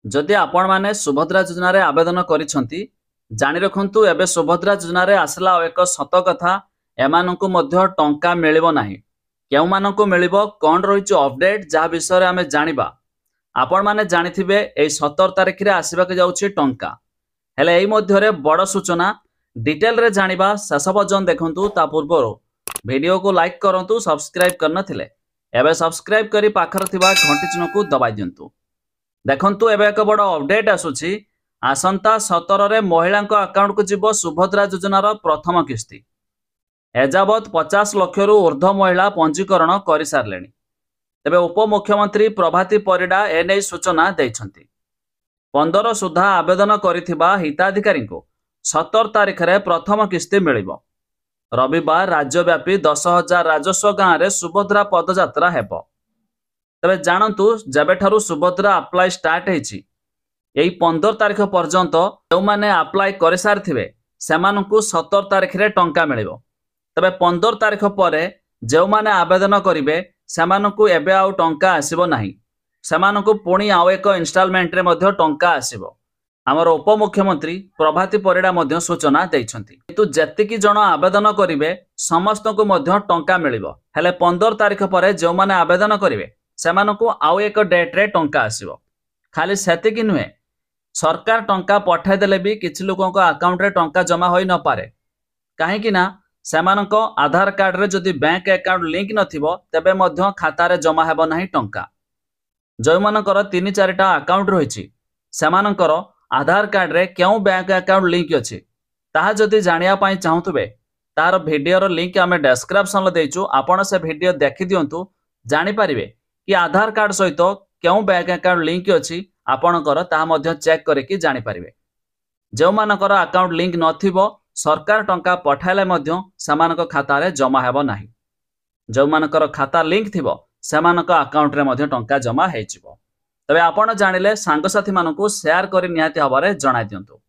जदि आपण माने सुभद्रा योजना रे आवेदन करिसंती जानि रखंतु एबे सुभद्रा योजना रे आसला एक सत कथा एमानंकु मध्य टंका मिलिबो नाही। केउ मानंकु मिलिबो कोन रहिचो अपडेट जा विषय रे आमे जानिबा। आपण माने जानिथिबे एई 17 तारिख रे आसीबा के जाउछि टंका। हेले एई मध्य रे बड़ सूचना डिटेल रे जानिबा शेष पर्यंत देखंतु। ता पूर्वरो वीडियो को लाइक करंतु, सब्सक्राइब करनथिले एबे सब्सक्राइब करी पाखर थिबा घंटी चिन्ह को दबाई दियंतु। देखंतु एबे एक बड़ अपडेट आसुछि। आसंता 17 रे महिलांको अकाउंट को जीवो सुभद्रा योजनार प्रथम किस्ती। एजावत 50 लाख रु ऊर्ध्व महिला पंजीकरण करि सारलेनी। तेबे उपमुख्यमंत्री प्रभाती परिडा एने सूचना दैछंती। 15 सुधा आवेदन करिथिबा हिताधिकारी को 17 तारिख रे प्रथम किस्ती मिलिबो। रविवार राज्यव्यापी 10,000 राजस्व गाँव रे सुभद्रा पदयात्रा हेबो। तबे जानतु जेबेठारु सुभद्रा अप्लाई स्टार्ट हेछि एई 15 तारिख पर्यंत जो माने अप्लाई करि सारथिबे सेमानकु 17 तारिख रे टंका मिलिबो। तबे 15 तारिख परे जो माने आवेदन करिवे सेमानकु एबे आउ टंका आसीबो नाही। सेमानकु पुणी आउ एक इंस्टॉलमेंट रे मध्य टंका आसीबो। हमर उपमुख्यमंत्री प्रभाती परिडा मध्य सूचना दैछंती। किंतु जेतिकी जण आवेदन करिवे समस्तकु मध्य टंका मिलिबो। हेले 15 तारिख परे जो माने आवेदन करिवे सेमानकु आउ एक डेट रे टंका आसीबो। खाली सेतिकी नुहे, सरकार टंका पठाई देले भी किछि लोकंको अकाउंट रे टंका जमा होई न पारे। काहे कि ना सेमानको आधार कार्ड रे जदि बैंक अकाउंट लिंक नथिबो तेबे मध्य खाता रे जमा हेबो नाही टंका। जो मानकर 3-4टा अकाउंट रहिछि सेमानकर आधार कार्ड रे केउ बैंक अकाउंट लिंक अछि ताहा जदि जानिया पई चाहुतबे तार वीडियो रो लिंक आमे डिस्क्रिप्शन रे देइछु। आपण से वीडियो देखि दियंतु, जानि परिबे कि आधार कार्ड सहित केउ बैंक अकाउंट लिंक अछि आपणकर ताहा मध्य चेक करके जानि परिबे। जो मानकर अकाउंट लिंक नथिबो सरकार टंका पठाइले मध्य समानक खाता रे जमा हेबो नाही। जो मानकर खाता लिंक थिबो सेमानक अकाउंट रे मध्य टंका जमा हेजिबो। तबे आपण जानिले सांगसाथी मानकु शेयर करि निहाती हबारे जणाइ दियंतु।